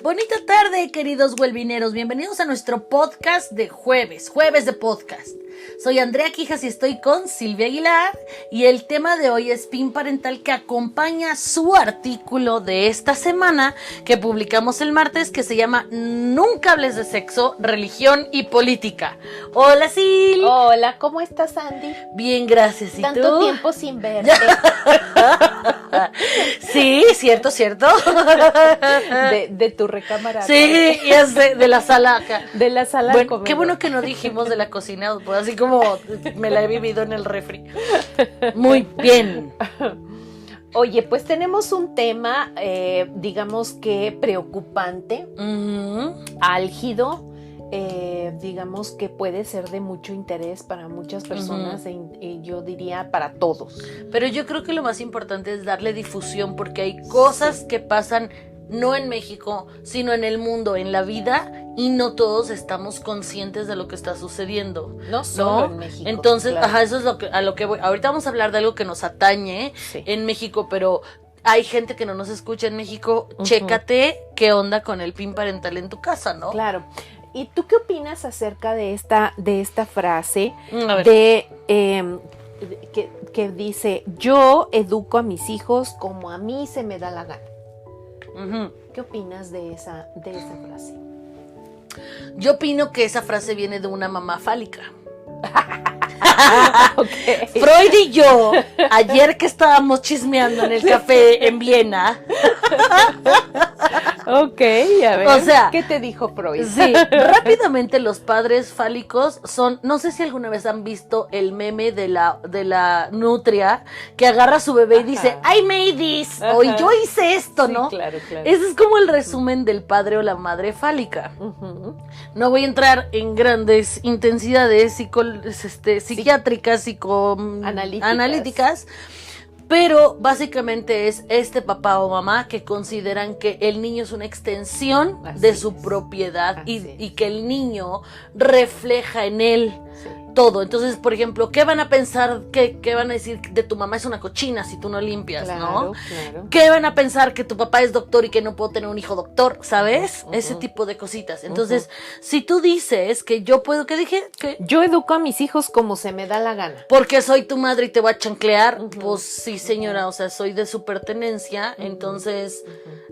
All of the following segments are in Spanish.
Bonita tarde, queridos huelvineros. Bienvenidos a nuestro podcast de jueves de podcast. Soy Andrea Quijas y estoy con Silvia Aguilar y el tema de hoy es PIN parental, que acompaña su artículo de esta semana que publicamos el martes, que se llama Nunca hables de sexo, religión y política. Hola, Sil. Hola, ¿cómo estás, Andy? Bien, gracias. ¿Y Tanto tú? tiempo sin verte. Sí, cierto. De tu recámara. Sí, y es de la sala acá. De la sala. Bueno, qué bueno que no dijimos de la cocina, pues así como me la he vivido en el refri. Muy bien. Oye, pues tenemos un tema, digamos que preocupante, álgido, digamos que puede ser de mucho interés para muchas personas y yo diría para todos. Pero yo creo que lo más importante es darle difusión, porque hay cosas que pasan no en México, sino en el mundo, en la vida, y no todos estamos conscientes de lo que está sucediendo. No solo en México. Entonces, claro. eso es a lo que voy. Ahorita vamos a hablar de algo que nos atañe en México, pero hay gente que no nos escucha en México. Chécate qué onda con el PIN parental en tu casa, ¿no? Claro. ¿Y tú qué opinas acerca de esta frase A ver. que dice, yo educo a mis hijos como a mí se me da la gana? ¿Qué opinas de esa frase? Yo opino que esa frase viene de una mamá fálica. Okay. Freud y yo, ayer que estábamos chismeando en el café en Viena. Ok, a ver. O sea, ¿qué te dijo Freud? Sí, rápidamente los padres fálicos son, no sé si alguna vez han visto el meme de la nutria que agarra a su bebé y dice, I made this, o yo hice esto, sí, ¿no? Claro. Ese es como el resumen del padre o la madre fálica. No voy a entrar en grandes intensidades psiquiátricas, psicoanalíticas, pero básicamente es este papá o mamá que consideran que el niño es una extensión de su propiedad y que el niño refleja en él todo. Entonces, por ejemplo, ¿qué van a pensar? ¿Qué van a decir de tu mamá? Es una cochina si tú no limpias, ¿no? Claro. ¿Qué van a pensar? Que tu papá es doctor y que no puedo tener un hijo doctor, ¿sabes? Ese tipo de cositas. Entonces, si tú dices que yo puedo, ¿qué dije? Que yo educo a mis hijos como se me da la gana. porque soy tu madre y te voy a chanclear, pues sí, señora, o sea, soy de su pertenencia, entonces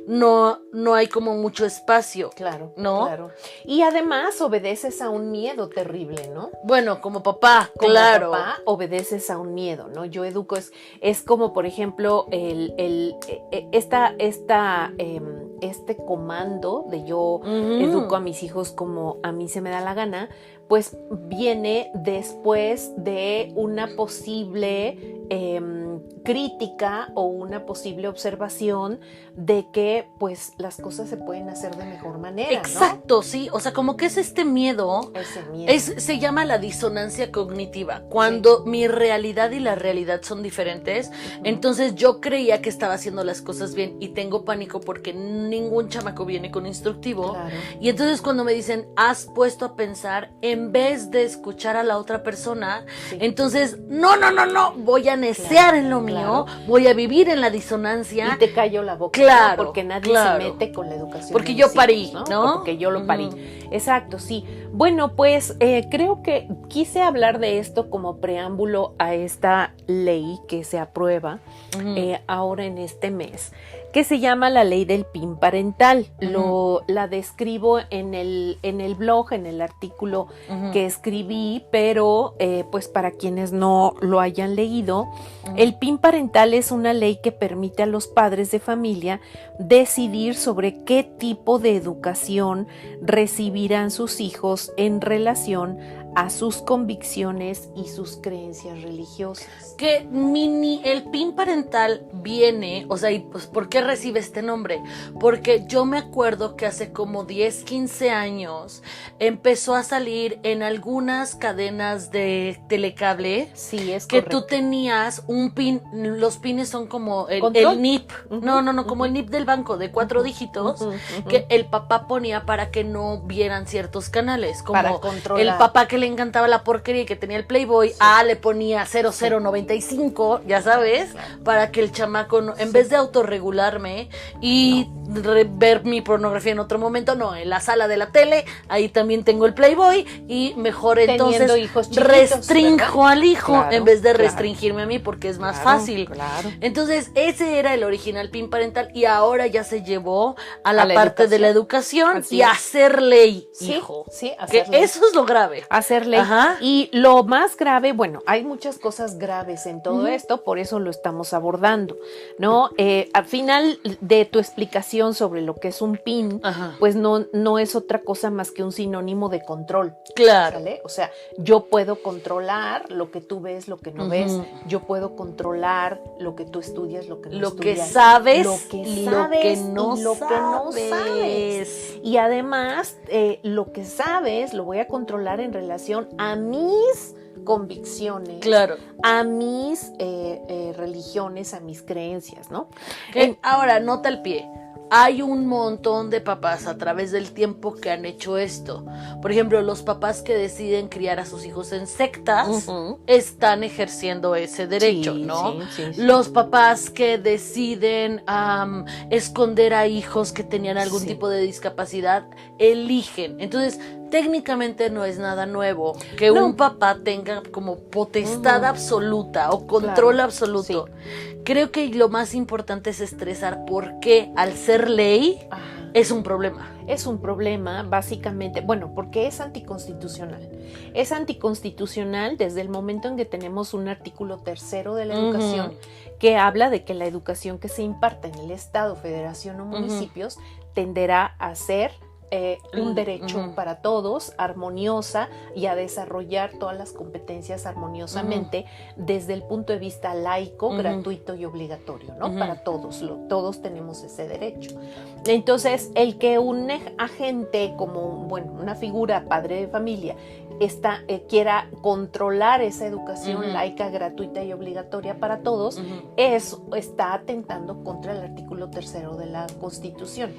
no hay como mucho espacio. Claro, ¿no? Claro. Y además obedeces a un miedo terrible, ¿no? Bueno, como papá, Como claro. papá, obedeces a un miedo, ¿no? Yo educo, es como, por ejemplo, este comando de yo educo a mis hijos como a mí se me da la gana, pues viene después de una posible crítica o una posible observación de que pues las cosas se pueden hacer de mejor manera, Exacto, ¿no? Sí, o sea, como que es este miedo, ese miedo. Se llama la disonancia cognitiva, cuando mi realidad y la realidad son diferentes. Entonces yo creía que estaba haciendo las cosas bien y tengo pánico porque ningún chamaco viene con instructivo, y entonces cuando me dicen, has puesto a pensar en vez de escuchar a la otra persona, entonces no, voy a necear en lo mío, voy a vivir en la disonancia. Y te cayó la boca. Claro, ¿no? Porque nadie se mete con la educación. Porque yo parí, ¿no? Porque yo lo parí. Exacto, sí. Bueno, pues creo que quise hablar de esto como preámbulo a esta ley que se aprueba ahora en este mes, que se llama la ley del PIN parental. La describo en el blog, en el artículo que escribí, pero pues para quienes no lo hayan leído, el PIN parental es una ley que permite a los padres de familia decidir sobre qué tipo de educación recibirán sus hijos en relación a sus convicciones y sus creencias religiosas. Que el PIN parental viene, o sea, ¿y pues por qué recibe este nombre? Porque yo me acuerdo que hace como 10, 15 años empezó a salir en algunas cadenas de telecable. Sí, es que correcto. tú tenías un PIN, los PINs son como el NIP, no, como el NIP del banco de 4 dígitos, que el papá ponía para que no vieran ciertos canales, como para controlar. el papá que le encantaba la porquería y que tenía el Playboy, le ponía 0095, ya sabes, para que el chamaco, en vez de autorregularme y ver mi pornografía en otro momento, en la sala de la tele, ahí también tengo el Playboy y mejor entonces restrinjo al hijo en vez de restringirme a mí porque es más fácil. Entonces ese era el original PIN parental y ahora ya se llevó a la parte de la educación y hacer ley, hijo. Sí, hacer ley. Eso es lo grave. Hacer ley. Y lo más grave, bueno, hay muchas cosas graves en todo esto, por eso lo estamos abordando, ¿no? Al final de tu explicación sobre lo que es un PIN, pues no es otra cosa más que un sinónimo de control. Claro. ¿Sale? O sea, yo puedo controlar lo que tú ves, lo que no ves, yo puedo controlar lo que tú estudias, lo que no estudias. Lo que sabes, lo que no sabes. Y además, lo que sabes lo voy a controlar en relación a mis convicciones, a mis religiones, a mis creencias, ¿no? Ahora, nota al pie. Hay un montón de papás a través del tiempo que han hecho esto. Por ejemplo, los papás que deciden criar a sus hijos en sectas están ejerciendo ese derecho, ¿no? Sí. Los papás que deciden esconder a hijos que tenían algún tipo de discapacidad, eligen. Entonces, técnicamente no es nada nuevo que un papá tenga como potestad absoluta o control absoluto. Creo que lo más importante es estresar porque al ser ley es un problema. Es un problema, básicamente, porque es anticonstitucional. Es anticonstitucional desde el momento en que tenemos un artículo 3 de la educación que habla de que la educación que se imparte en el Estado, Federación o municipios tenderá a ser un derecho para todos, armoniosa, y a desarrollar todas las competencias armoniosamente desde el punto de vista laico, gratuito y obligatorio, ¿no? Para todos, todos tenemos ese derecho. Entonces, el que un agente como, una figura, padre de familia, quiera controlar esa educación laica, gratuita y obligatoria para todos, está atentando contra el artículo 3 de la Constitución.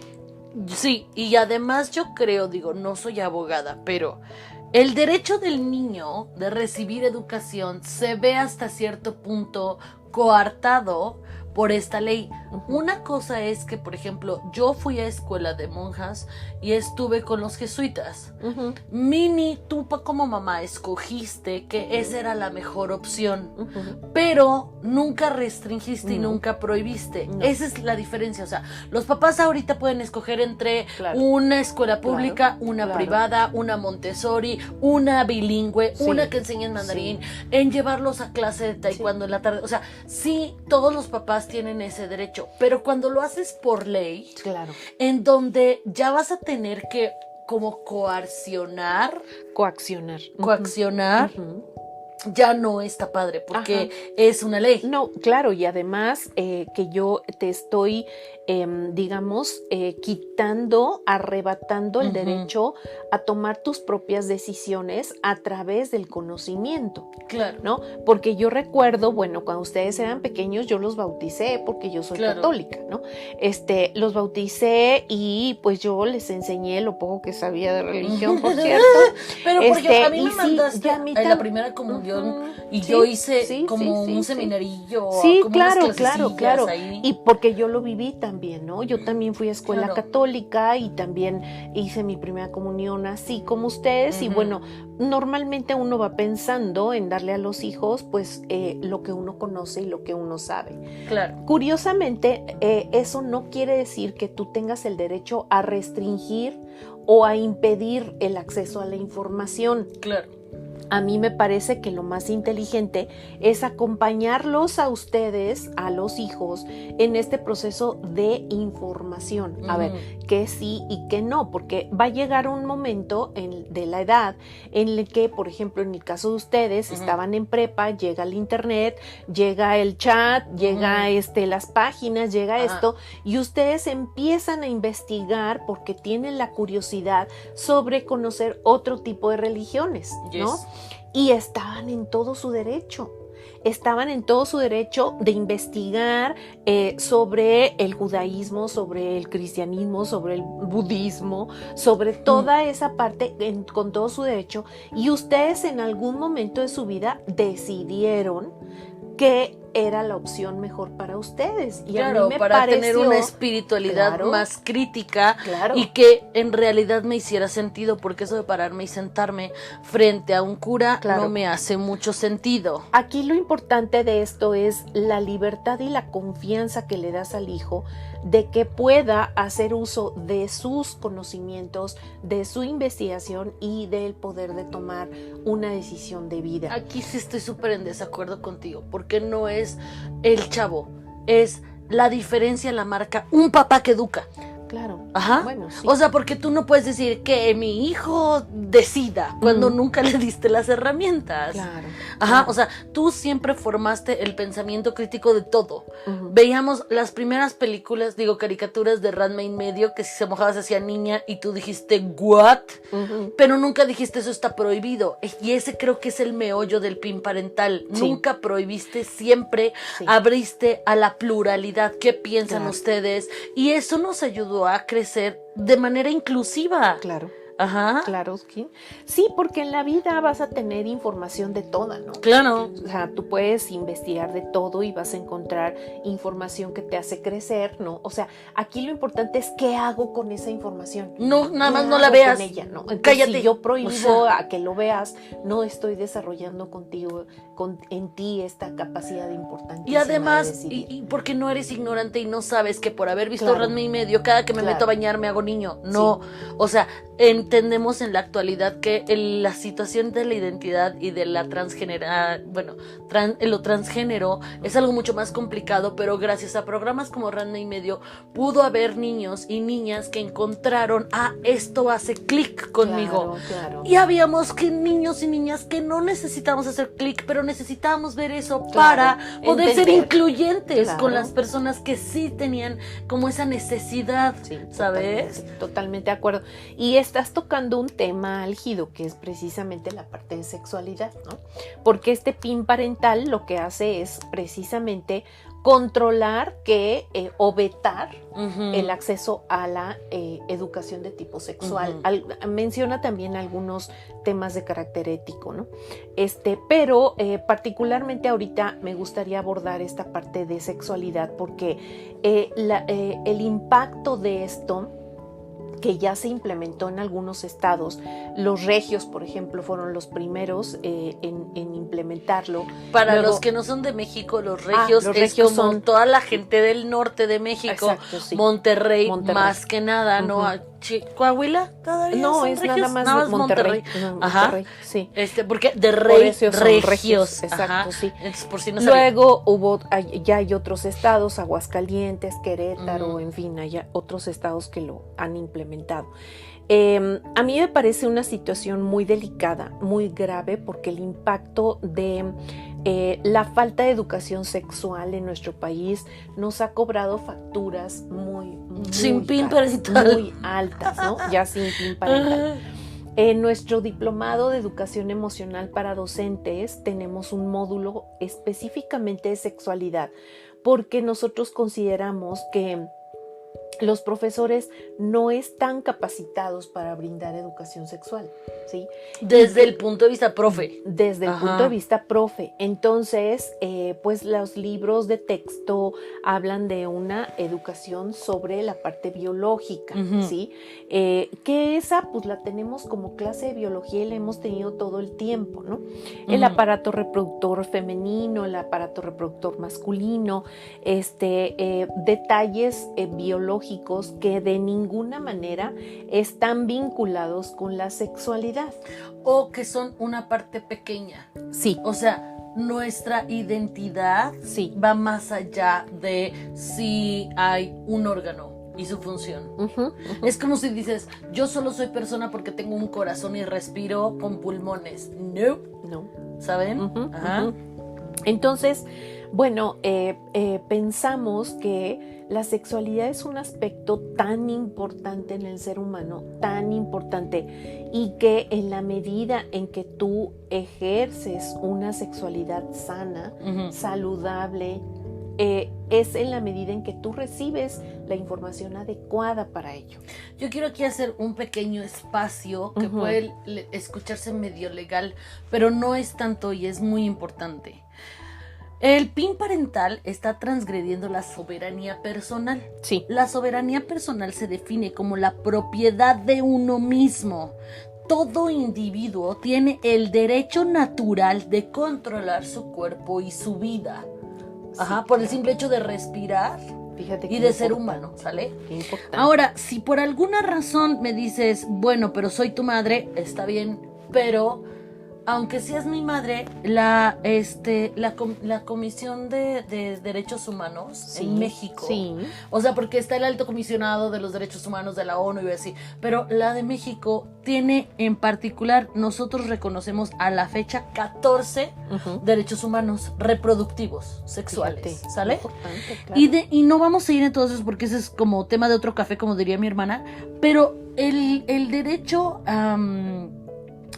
Sí, y además yo creo, no soy abogada, pero el derecho del niño de recibir educación se ve hasta cierto punto coartado por esta ley. Una cosa es que, por ejemplo, yo fui a escuela de monjas y estuve con los jesuitas. Mini, tú como mamá escogiste que esa era la mejor opción, pero nunca restringiste y nunca prohibiste. Esa es la diferencia. O sea, los papás ahorita pueden escoger entre una escuela pública, una privada, una Montessori, una bilingüe, una que enseña en mandarín, en llevarlos a clase de taekwondo en la tarde. O sea, sí, todos los papás tienen ese derecho, pero cuando lo haces por ley, en donde ya vas a tener que como coaccionar, ya no está padre, porque es una ley. No, claro, y además que yo te estoy, quitando, arrebatando el derecho a tomar tus propias decisiones a través del conocimiento. Claro. ¿No? Porque yo recuerdo, cuando ustedes eran pequeños, yo los bauticé porque yo soy católica, ¿no? Los bauticé y pues yo les enseñé lo poco que sabía de religión, por cierto. Pero porque a mí me mandaste en la primera comunión y yo hice un seminarillo. Sí, como claro. Ahí. Y porque yo lo viví también, ¿no? Yo también fui a escuela católica y también hice mi primera comunión así como ustedes. Y normalmente uno va pensando en darle a los hijos pues lo que uno conoce y lo que uno sabe. Claro. Curiosamente, eso no quiere decir que tú tengas el derecho a restringir o a impedir el acceso a la información. Claro. A mí me parece que lo más inteligente es acompañarlos a ustedes, a los hijos, en este proceso de información. A ver, qué sí y qué no, porque va a llegar un momento de la edad en el que, por ejemplo, en el caso de ustedes, estaban en prepa, llega el internet, llega el chat, llega las páginas, llega esto, y ustedes empiezan a investigar porque tienen la curiosidad sobre conocer otro tipo de religiones, ¿no? Y estaban en todo su derecho. estaban en todo su derecho de investigar sobre el judaísmo, sobre el cristianismo, sobre el budismo, sobre toda esa parte con todo su derecho, y ustedes en algún momento de su vida decidieron que era la opción mejor para ustedes. Y claro, a mí me para pareció, tener una espiritualidad más crítica, claro, y que en realidad me hiciera sentido, porque eso de pararme y sentarme frente a un cura no me hace mucho sentido. Aquí lo importante de esto es la libertad y la confianza que le das al hijo de que pueda hacer uso de sus conocimientos, de su investigación y del poder de tomar una decisión de vida. Aquí sí estoy súper en desacuerdo contigo, porque no es el chavo, es la diferencia, la marca un papá que educa. Claro. Ajá. Bueno, sí. O sea, porque tú no puedes decir que mi hijo decida cuando nunca le diste las herramientas. Claro. Ajá. Claro. O sea, tú siempre formaste el pensamiento crítico de todo. Veíamos las primeras películas, caricaturas de Ranma y medio, que si se mojaba se hacía niña y tú dijiste, ¿what? Pero nunca dijiste eso está prohibido. Y ese creo que es el meollo del PIN parental. Sí. Nunca prohibiste, siempre abriste a la pluralidad. ¿Qué piensan ustedes? Y eso nos ayudó a crecer de manera inclusiva. Claro. Ajá. Claro, sí, porque en la vida vas a tener información de toda, ¿no? Claro. O sea, tú puedes investigar de todo y vas a encontrar información que te hace crecer, ¿no? O sea, aquí lo importante es qué hago con esa información. No, nada más no la veas. Con ella, ¿no? Entonces, cállate. Si yo prohíbo a que lo veas, no estoy desarrollando contigo, en ti esta capacidad importantísima. Y además, de decidir. y porque no eres ignorante y no sabes que por haber visto Ranma y medio, cada que me meto a bañar me hago niño. No, o sea, entendemos en la actualidad que la situación de la identidad y de la lo transgénero es algo mucho más complicado, pero gracias a programas como Ranma y medio pudo haber niños y niñas que encontraron, esto hace clic conmigo. Claro. Y habíamos niños y niñas que no necesitábamos hacer clic, pero necesitábamos ver eso para poder ser incluyentes con las personas que sí tenían como esa necesidad, ¿sabes? Totalmente de acuerdo. Y estás tocando un tema álgido que es precisamente la parte de sexualidad, ¿no? Porque este PIN parental lo que hace es precisamente controlar o vetar el acceso a la educación de tipo sexual. Menciona también algunos temas de carácter ético, ¿no? Pero particularmente ahorita me gustaría abordar esta parte de sexualidad porque el impacto de esto que ya se implementó en algunos estados. Los regios, por ejemplo, fueron los primeros en implementarlo. Para los que no son de México, los regios son toda la gente del norte de México. Exacto, sí. Monterrey, más que nada, ¿no? ¿Coahuila? ¿Todavía no, es regios? nada más Monterrey. Monterrey, sí. Porque de regios. Exacto, sí. Entonces, por si no Luego ya hay otros estados, Aguascalientes, Querétaro, en fin, hay otros estados que lo han implementado. A mí me parece una situación muy delicada, muy grave, porque el impacto de la falta de educación sexual en nuestro país nos ha cobrado facturas muy sin PIN parental, muy altas, ¿no? Ya sin PIN parental. En nuestro diplomado de educación emocional para docentes tenemos un módulo específicamente de sexualidad, porque nosotros consideramos que los profesores no están capacitados para brindar educación sexual, ¿sí? Desde el punto de vista profe. Desde el punto de vista profe. Entonces, pues los libros de texto hablan de una educación sobre la parte biológica, ¿sí? Que esa, pues la tenemos como clase de biología y la hemos tenido todo el tiempo, ¿no? El aparato reproductor femenino, el aparato reproductor masculino, detalles biológicos que de ninguna manera están vinculados con la sexualidad. O que son una parte pequeña. Sí. O sea, nuestra identidad va más allá de si hay un órgano y su función. Es como si dices, yo solo soy persona porque tengo un corazón y respiro con pulmones. No. No. ¿Saben? Entonces, bueno, pensamos que la sexualidad es un aspecto tan importante en el ser humano, tan importante, y que en la medida en que tú ejerces una sexualidad sana, saludable, es en la medida en que tú recibes la información adecuada para ello. Yo quiero aquí hacer un pequeño espacio que puede escucharse medio legal, pero no es tanto y es muy importante. El PIN parental está transgrediendo la soberanía personal. Sí. La soberanía personal se define como la propiedad de uno mismo. Todo individuo tiene el derecho natural de controlar su cuerpo y su vida. Ajá, por el simple hecho de respirar. Fíjate y de ser humano, ¿sale? Qué importante. Ahora, si por alguna razón me dices, bueno, pero soy tu madre, está bien, pero aunque seas mi madre, la Comisión de Derechos Humanos en México, o sea, porque está el Alto Comisionado de los Derechos Humanos de la ONU y así, pero la de México tiene en particular, nosotros reconocemos a la fecha 14 derechos humanos reproductivos, sexuales, fíjate, ¿sale? Claro. Y no vamos a ir entonces porque ese es como tema de otro café, como diría mi hermana, pero el derecho...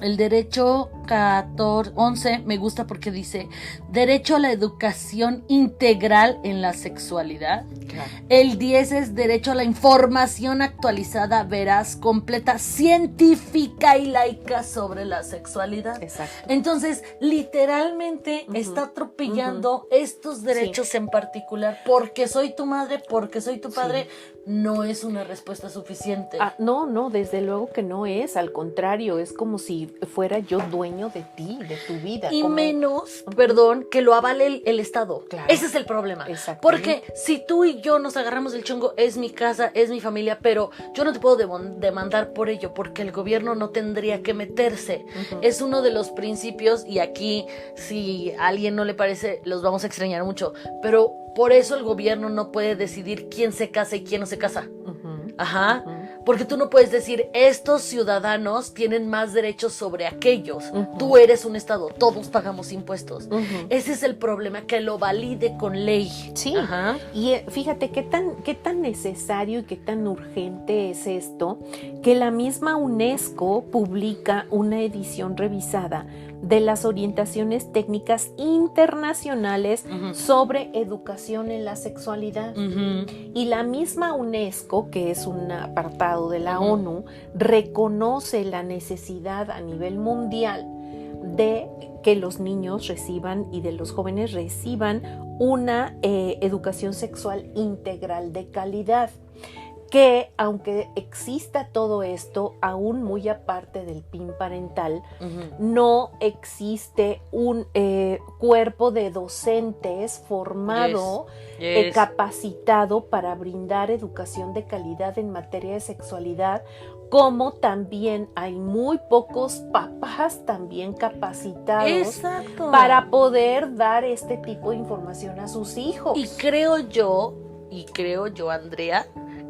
El derecho 11 me gusta porque dice derecho a la educación integral en la sexualidad. Claro. El 10 es derecho a la información actualizada, veraz, completa, científica y laica sobre la sexualidad. Exacto. Entonces, literalmente está atropellando estos derechos en particular. Porque soy tu madre, porque soy tu padre, no es una respuesta suficiente. No, desde luego que no es. Al contrario, es como si fuera yo dueño de ti, de tu vida. Y menos, perdón, que lo avale el Estado. Claro. Ese es el problema. Porque si tú y yo nos agarramos el chongo, es mi casa, es mi familia, pero yo no te puedo demandar por ello, porque el gobierno no tendría que meterse. Es uno de los principios, y aquí, si a alguien no le parece, los vamos a extrañar mucho, pero por eso el gobierno no puede decidir quién se casa y quién no se casa. Ajá. Porque tú no puedes decir, estos ciudadanos tienen más derechos sobre aquellos. Tú eres un Estado, todos pagamos impuestos. Ese es el problema, que lo valide con ley. Sí. Ajá. Y fíjate qué tan necesario y qué tan urgente es esto, que la misma UNESCO publica una edición revisada de las orientaciones técnicas internacionales sobre educación en la sexualidad. Y la misma UNESCO, que es un apartado de la ONU, reconoce la necesidad a nivel mundial de que los niños reciban y de los jóvenes reciban una educación sexual integral de calidad. Que aunque exista todo esto, aún muy aparte del PIN parental, no existe un cuerpo de docentes formado, capacitado para brindar educación de calidad en materia de sexualidad, como también hay muy pocos papás también capacitados para poder dar este tipo de información a sus hijos. Y creo yo, Andrea,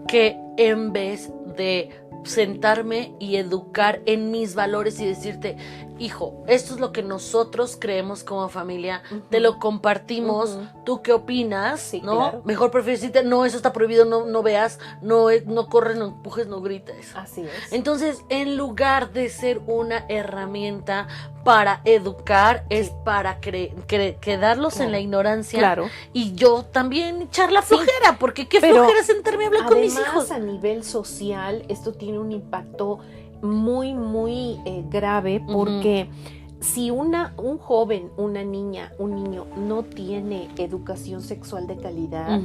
que en vez de sentarme y educar en mis valores y decirte, hijo, esto es lo que nosotros creemos como familia, te lo compartimos, ¿tú qué opinas? Sí, ¿no? Claro. Mejor prefieres decirte, no, eso está prohibido, no veas, no corres, no empujes, no grites. Así es. Entonces, en lugar de ser una herramienta para educar, es para quedarlos en la ignorancia. Claro. Y yo también echar la flojera, porque qué flojera sentarme a hablar con mis hijos. A nivel social, esto tiene un impacto muy, muy grave, porque si un joven, una niña, un niño no tiene educación sexual de calidad,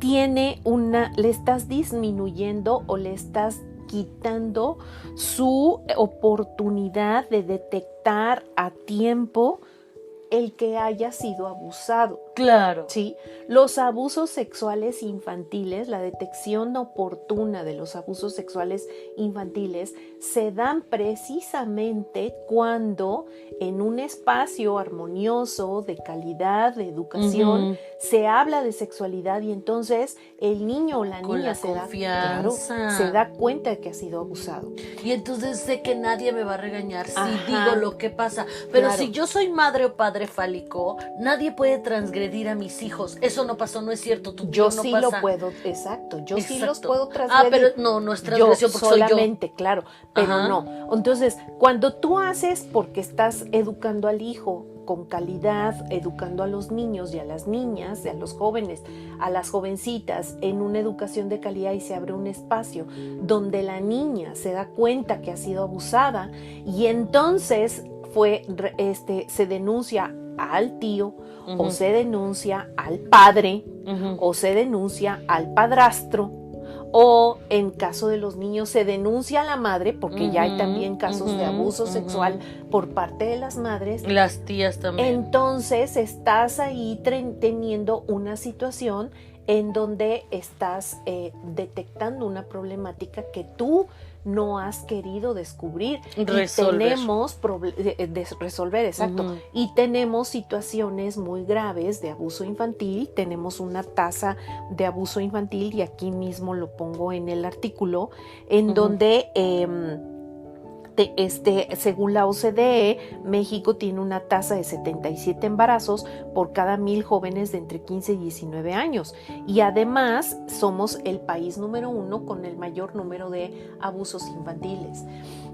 le estás disminuyendo o le estás quitando su oportunidad de detectar a tiempo el que haya sido abusado. Claro. ¿Sí? Los abusos sexuales infantiles, la detección oportuna de los abusos sexuales infantiles se dan precisamente cuando en un espacio armonioso, de calidad, de educación, se habla de sexualidad y entonces el niño o la niña se da cuenta de que ha sido abusado. Y entonces sé que nadie me va a regañar si digo lo que pasa. Pero si yo soy madre o padre juguete fálico, nadie puede transgredir a mis hijos. Eso no pasó, no es cierto. Tu tío Yo no sí pasa. lo puedo, exacto. Yo sí los Exacto. puedo transgredir. Pero no es transgresión porque soy yo. Solamente, claro, pero Ajá. no. Entonces, cuando tú haces porque estás educando al hijo con calidad, educando a los niños y a las niñas, y a los jóvenes, a las jovencitas, en una educación de calidad y se abre un espacio donde la niña se da cuenta que ha sido abusada y entonces se denuncia al tío, o se denuncia al padre, o se denuncia al padrastro, o en caso de los niños se denuncia a la madre, porque ya hay también casos de abuso sexual por parte de las madres. Las tías también. Entonces estás ahí teniendo una situación en donde estás detectando una problemática que tú no has querido descubrir. Resolver. Y tenemos resolver, exacto. Y tenemos situaciones muy graves de abuso infantil, tenemos una tasa de abuso infantil y aquí mismo lo pongo en el artículo, en donde según la OCDE, México tiene una tasa de 77 embarazos por cada 1,000 jóvenes de entre 15 y 19 años. Y además somos el país número 1 con el mayor número de abusos infantiles.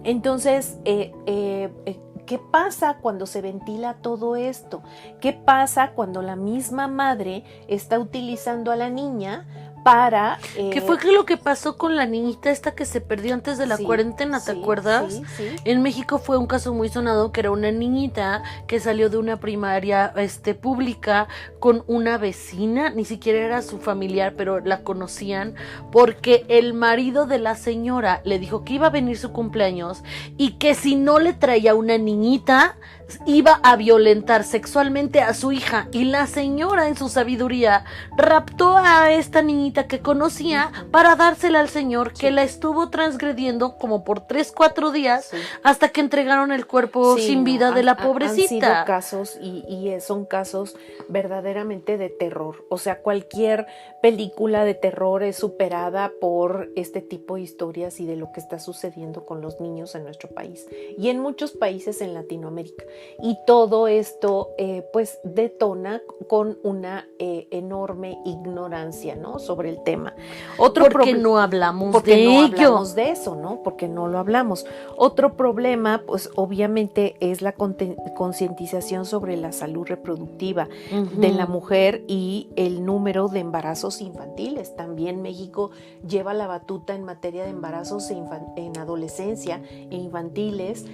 Entonces, ¿qué pasa cuando se ventila todo esto? ¿Qué pasa cuando la misma madre está utilizando a la niña para... ¿Qué fue lo que pasó con la niñita esta que se perdió antes de la cuarentena? ¿Te acuerdas? Sí. En México fue un caso muy sonado, que era una niñita que salió de una primaria pública con una vecina, ni siquiera era su familiar, pero la conocían, porque el marido de la señora le dijo que iba a venir su cumpleaños y que si no le traía una niñita, iba a violentar sexualmente a su hija. Y la señora, en su sabiduría, raptó a esta niñita que conocía para dársela al señor, que la estuvo transgrediendo como por 3-4 días hasta que entregaron el cuerpo sin vida de la pobrecita. Han sido casos y son casos verdaderamente de terror. O sea, cualquier película de terror es superada por este tipo de historias y de lo que está sucediendo con los niños en nuestro país y en muchos países en Latinoamérica. Y todo esto pues detona con una enorme ignorancia, ¿no?, sobre el tema. Porque no hablamos de ello. Porque no hablamos de eso, ¿no? Porque no lo hablamos. Otro problema, pues obviamente es la concientización sobre la salud reproductiva de la mujer y el número de embarazos infantiles. También México lleva la batuta en materia de embarazos en adolescencia e infantiles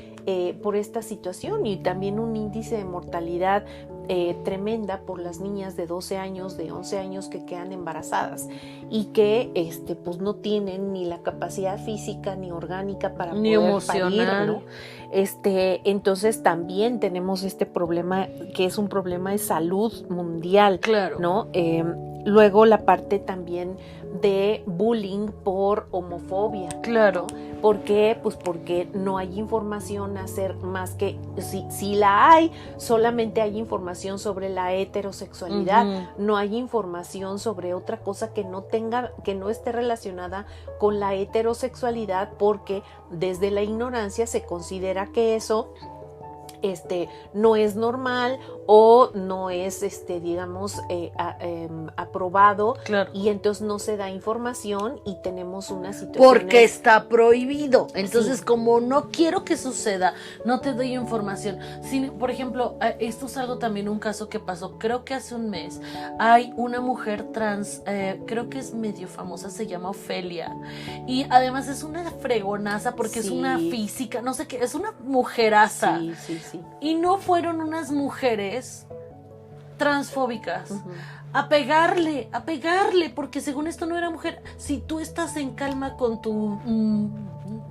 por esta situación, y también un índice de mortalidad tremenda por las niñas de 12 años, de 11 años que quedan embarazadas y que pues no tienen ni la capacidad física ni orgánica para ni poder emocional, parir, ¿no? Entonces también tenemos este problema que es un problema de salud mundial, claro, ¿no? Luego la parte también de bullying por homofobia. Claro. ¿No? ¿Por qué? Pues porque no hay información más que, si la hay, solamente hay información sobre la heterosexualidad, no hay información sobre otra cosa que no esté relacionada con la heterosexualidad, porque desde la ignorancia se considera que eso no es normal o no es digamos aprobado, claro, y entonces no se da información y tenemos una situación porque está prohibido. Entonces, como no quiero que suceda, no te doy información. Por ejemplo, esto es algo también, un caso que pasó, creo que hace un mes. Hay una mujer trans, creo que es medio famosa, se llama Ofelia, y además es una fregonaza porque es una física, no sé qué, es una mujeraza. Sí. Y no fueron unas mujeres transfóbicas a pegarle, porque según esto no era mujer. Si tú estás en calma con tu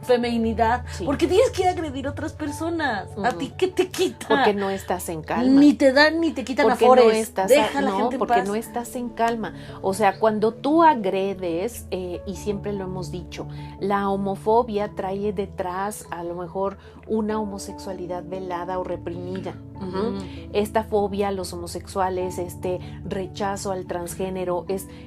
feminidad, porque tienes que agredir a otras personas. ¿A ti qué te quita? Porque no estás en calma. Ni te dan ni te quitan afores. Deja a la gente en porque paz. no estás en calma. O sea, cuando tú agredes, y siempre lo hemos dicho, la homofobia trae detrás a lo mejor una homosexualidad velada o reprimida. Esta fobia a los homosexuales, este rechazo al transgénero,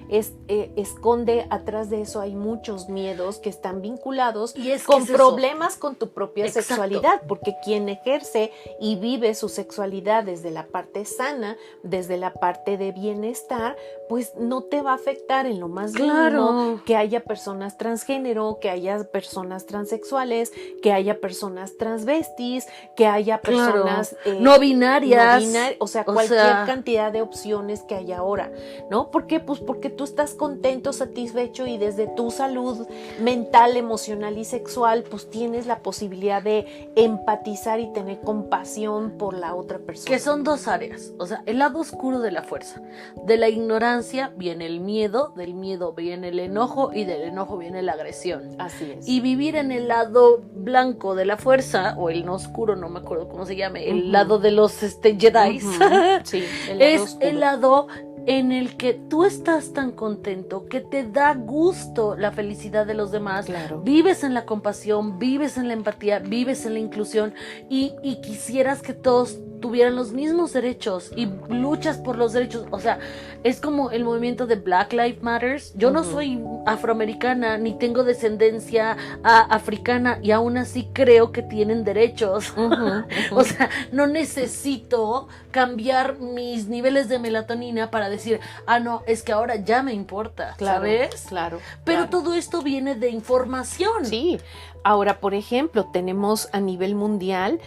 esconde atrás de eso hay muchos miedos que están vinculados y es que con es eso. problemas con tu propia Exacto. sexualidad, porque quien ejerce y vive su sexualidad desde la parte sana, desde la parte de bienestar, pues no te va a afectar en lo más Claro. mínimo que haya personas transgénero, que haya personas transexuales, que haya personas transvestis, que haya Claro. personas No binarias. o sea, cualquier cantidad de opciones que hay ahora, ¿no? ¿Por qué? Pues porque tú estás contento, satisfecho y desde tu salud mental, emocional y sexual, pues tienes la posibilidad de empatizar y tener compasión por la otra persona. Que son dos áreas, o sea, el lado oscuro de la fuerza. De la ignorancia viene el miedo, del miedo viene el enojo y del enojo viene la agresión. Así es. Y vivir en el lado blanco de la fuerza, o el no oscuro, no me acuerdo cómo se llame, el lado de los Jedis, sí, es oscuro. el lado en el que tú estás tan contento que te da gusto la felicidad de los demás. Claro. Vives en la compasión, vives en la empatía, vives en la inclusión y quisieras que todos tuvieran los mismos derechos y luchas por los derechos. O sea, es como el movimiento de Black Lives Matter. Yo no soy afroamericana ni tengo descendencia africana y aún así creo que tienen derechos. O sea, no necesito cambiar mis niveles de melatonina para decir, no, es que ahora ya me importa, Claro, ¿sabes? Claro. Pero claro. todo esto viene de información. Sí. Ahora, por ejemplo, tenemos a nivel mundial,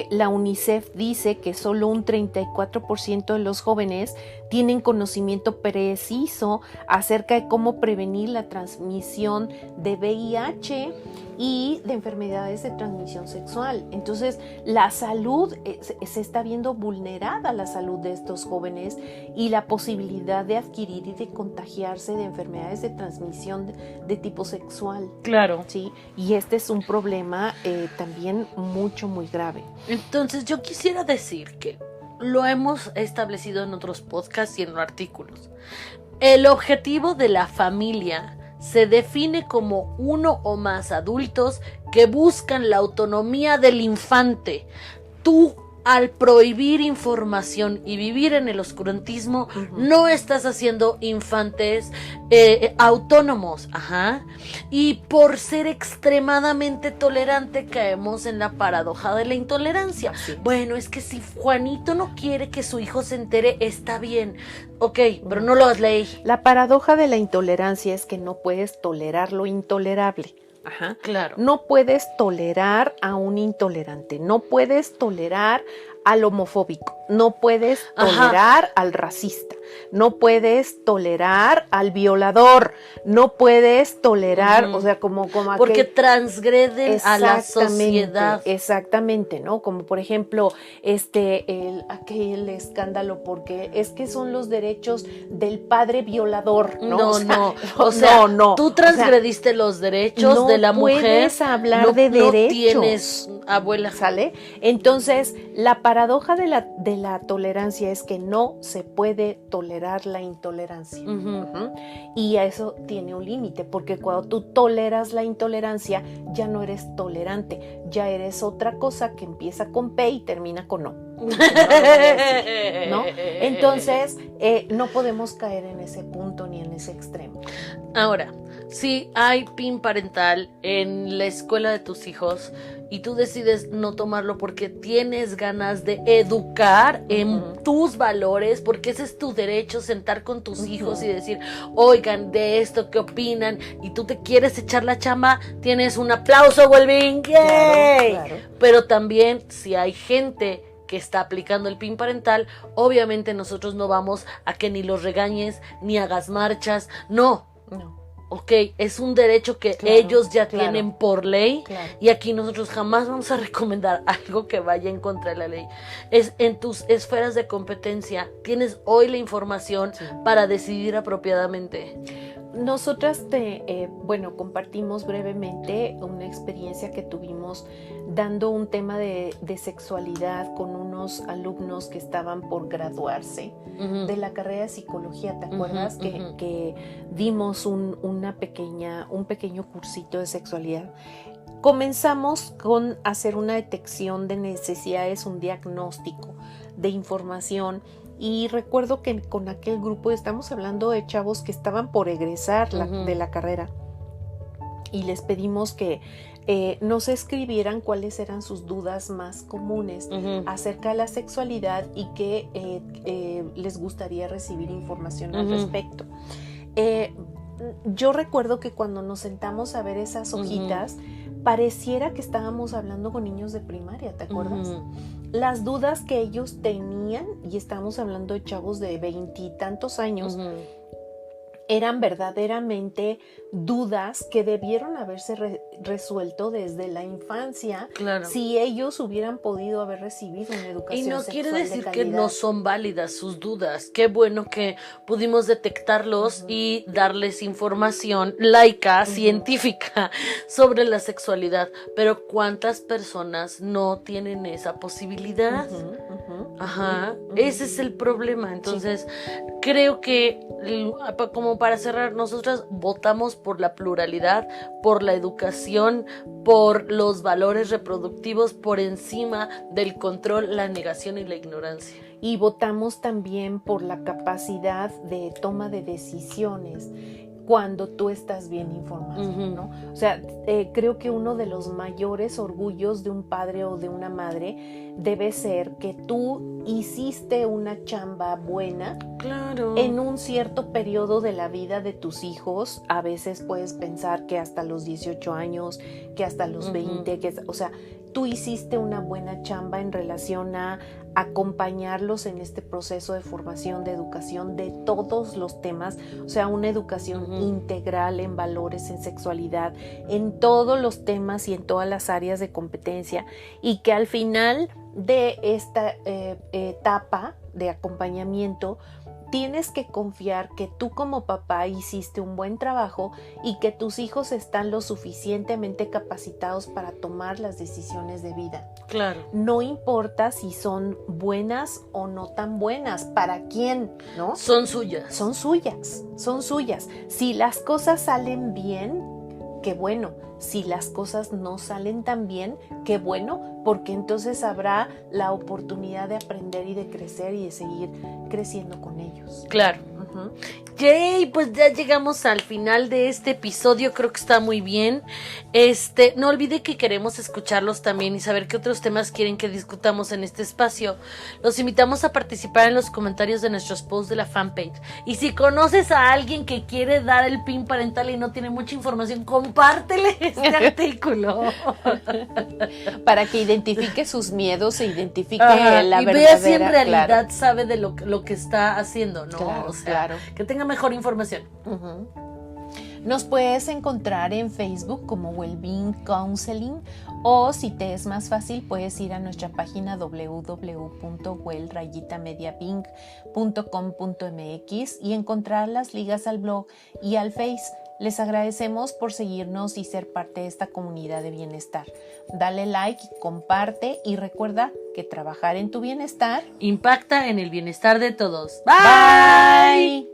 la UNICEF dice que solo un 34% de los jóvenes tienen conocimiento preciso acerca de cómo prevenir la transmisión de VIH y de enfermedades de transmisión sexual. Entonces, la salud, se está viendo vulnerada, la salud de estos jóvenes y la posibilidad de adquirir y de contagiarse de enfermedades de transmisión de tipo sexual. Claro. Sí, y este es un problema también muy grave. Entonces yo quisiera decir que lo hemos establecido en otros podcasts y en artículos. El objetivo de la familia se define como uno o más adultos que buscan la autonomía del infante. Tú, al prohibir información y vivir en el oscurantismo, no estás haciendo infantes autónomos. Y por ser extremadamente tolerante caemos en la paradoja de la intolerancia. Bueno, es que si Juanito no quiere que su hijo se entere, está bien. Ok, pero no lo has leído. La paradoja de la intolerancia es que no puedes tolerar lo intolerable. Claro. No puedes tolerar a un intolerante, no puedes tolerar al homofóbico, no puedes tolerar al racista, no puedes tolerar al violador, no puedes tolerar, o sea, como porque transgreden a la sociedad. Exactamente, ¿no? Como por ejemplo, aquel escándalo, porque es que son los derechos del padre violador, ¿no? No. Tú transgrediste los derechos de la mujer. No puedes hablar de derechos. No tienes abuela. ¿Sale? Entonces, la paradoja de la tolerancia es que no se puede tolerar la intolerancia. Y eso tiene un límite, porque cuando tú toleras la intolerancia, ya no eres tolerante, ya eres otra cosa que empieza con P y termina con O. ¿No? Entonces, no podemos caer en ese punto ni en ese extremo. Ahora, si hay PIN parental en la escuela de tus hijos y tú decides no tomarlo porque tienes ganas de educar en tus valores, porque ese es tu derecho, sentar con tus hijos y decir, oigan, de esto, ¿qué opinan? Y tú te quieres echar la chamba, tienes un aplauso, Welvin, ¡yay! Claro. Pero también, si hay gente que está aplicando el PIN parental, obviamente nosotros no vamos a que ni los regañes, ni hagas marchas, no. Ok, es un derecho que ellos ya tienen por ley, y aquí nosotros jamás vamos a recomendar algo que vaya en contra de la ley. Es en tus esferas de competencia, tienes hoy la información para decidir apropiadamente. Nosotras compartimos brevemente una experiencia que tuvimos dando un tema de sexualidad con unos alumnos que estaban por graduarse de la carrera de psicología. ¿Te acuerdas que dimos un pequeño cursito de sexualidad? Comenzamos con hacer una detección de necesidades, un diagnóstico de información. Y recuerdo que con aquel grupo, estamos hablando de chavos que estaban por egresar de la carrera, y les pedimos que nos escribieran cuáles eran sus dudas más comunes acerca de la sexualidad y que les gustaría recibir información al respecto. Yo recuerdo que cuando nos sentamos a ver esas hojitas, pareciera que estábamos hablando con niños de primaria, ¿te acuerdas? Las dudas que ellos tenían, y estamos hablando de chavos de 20 y tantos años, eran verdaderamente dudas que debieron haberse resuelto desde la infancia, claro, si ellos hubieran podido haber recibido una educación y no sexual quiere decir de que calidad. no son válidas sus dudas. Qué bueno que pudimos detectarlos y darles información laica, científica sobre la sexualidad, pero ¿cuántas personas no tienen esa posibilidad? Ajá, ese es el problema. Entonces, creo que, como para cerrar, nosotras votamos por la pluralidad, por la educación, por los valores reproductivos por encima del control, la negación y la ignorancia. Y votamos también por la capacidad de toma de decisiones cuando tú estás bien informado, ¿no? O sea, creo que uno de los mayores orgullos de un padre o de una madre debe ser que tú hiciste una chamba buena. Claro. En un cierto periodo de la vida de tus hijos. A veces puedes pensar que hasta los 18 años, que hasta los 20, o sea, tú hiciste una buena chamba en relación a acompañarlos en este proceso de formación, de educación, de todos los temas, o sea, una educación integral en valores, en sexualidad, en todos los temas y en todas las áreas de competencia, y que al final de esta etapa de acompañamiento tienes que confiar que tú como papá hiciste un buen trabajo y que tus hijos están lo suficientemente capacitados para tomar las decisiones de vida. Claro. No importa si son buenas o no tan buenas, ¿para quién? ¿No? Son suyas. Son suyas, son suyas. Si las cosas salen bien, qué bueno. Si las cosas no salen tan bien, qué bueno, porque entonces habrá la oportunidad de aprender y de crecer y de seguir creciendo con ellos. Claro. Yay, pues ya llegamos al final de este episodio, creo que está muy bien. No olvide que queremos escucharlos también y saber qué otros temas quieren que discutamos en este espacio. Los invitamos a participar en los comentarios de nuestros posts de la fanpage. Y si conoces a alguien que quiere dar el PIN parental y no tiene mucha información, compártele este artículo. Para que identifique sus miedos e identifique la verdadera. Y vea si en realidad sabe de lo que está haciendo, ¿no? Claro, o sea, que tenga mejor información. Nos puedes encontrar en Facebook como Wellbeing Counseling, o si te es más fácil puedes ir a nuestra página www.well-mediapink.com.mx y encontrar las ligas al blog y al Face. Les agradecemos por seguirnos y ser parte de esta comunidad de bienestar. Dale like, comparte y recuerda que trabajar en tu bienestar impacta en el bienestar de todos. Bye.